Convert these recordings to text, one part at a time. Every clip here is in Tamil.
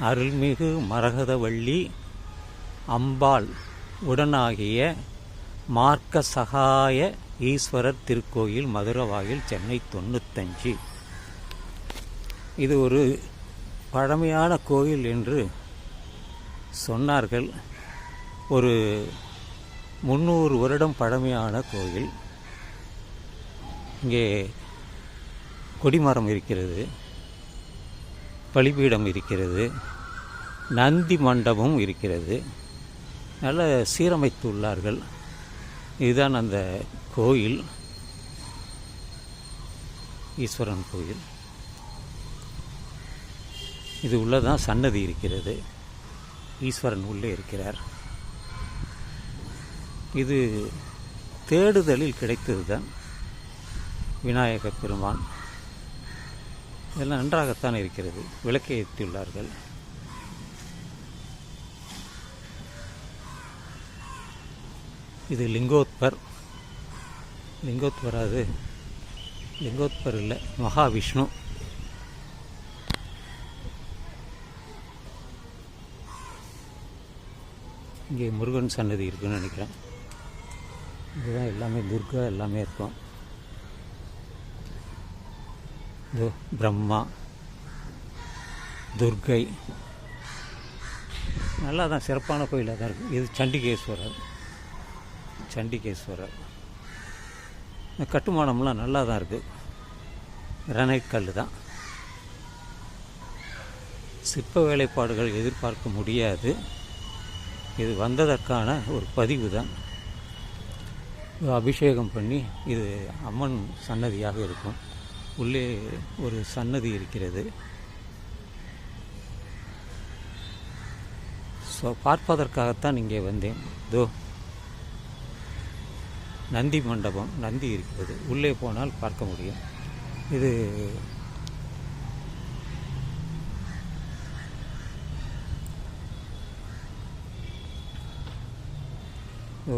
அருள்மிகு மரகதவள்ளி அம்பாள் உடனாகிய மார்க்க சகாய ஈஸ்வரர் திருக்கோயில், மதுரவாயில், சென்னை 95. இது ஒரு பழமையான கோயில் என்று சொன்னார்கள். ஒரு 300 வருடம் பழமையான கோயில். இங்கே கொடிமரம் இருக்கிறது, பலிபீடம் இருக்கிறது, நந்தி மண்டபம் இருக்கிறது. நல்ல சீரமைத்துள்ளார்கள். இதுதான் அந்த கோயில், ஈஸ்வரன் கோயில். இது உள்ளதான் சன்னதி இருக்கிறது. ஈஸ்வரன் உள்ளே இருக்கிறார். இது தேடுதலில் கிடைத்தது தான் விநாயக பெருமான். இதெல்லாம் நன்றாகத்தான் இருக்கிறது. விளக்கை ஏற்றியுள்ளார்கள். இது லிங்கோத்பர். அது லிங்கோத்பர் இல்லை, மகாவிஷ்ணு. இங்கே முருகன் சன்னதி இருக்குன்னு நினைக்கிறேன். இதுதான் எல்லாமே துர்கா எல்லாமே இருக்கும். இதோ பிரம்மா, துர்கை, நல்லா தான் சிறப்பான கோயிலாக தான் இருக்குது. இது சண்டிகேஸ்வரர். இந்த கட்டுமானம்லாம் நல்லா தான் இருக்குது. கிரானைட் கல் தான். சிற்ப வேலைப்பாடுகள் எதிர்பார்க்க முடியாது. இது வந்ததற்கான ஒரு பதிவு தான். அபிஷேகம் பண்ணி இது அம்மன் சன்னதியாக இருக்கும். உள்ளே ஒரு சன்னதி இருக்கிறது. ஸோ பார்ப்பதற்காகத்தான் இங்கே வந்தேன். இதோ நந்தி மண்டபம், நந்தி இருக்கிறது. உள்ளே போனால் பார்க்க முடியும். இது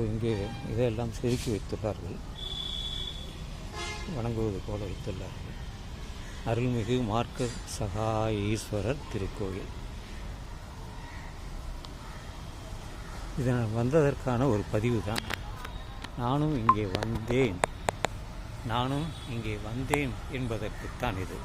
இங்கே இதையெல்லாம் செதுக்கி வைத்துள்ளார்கள். வணங்குவது போல வைத்துள்ளார்கள். அருள்மிகு மார்க்க சகாய ஈஸ்வரர் திருக்கோயில். இதனால் வந்ததற்கான ஒரு பதிவு தான். நானும் இங்கே வந்தேன் என்பதற்குத்தான் இது.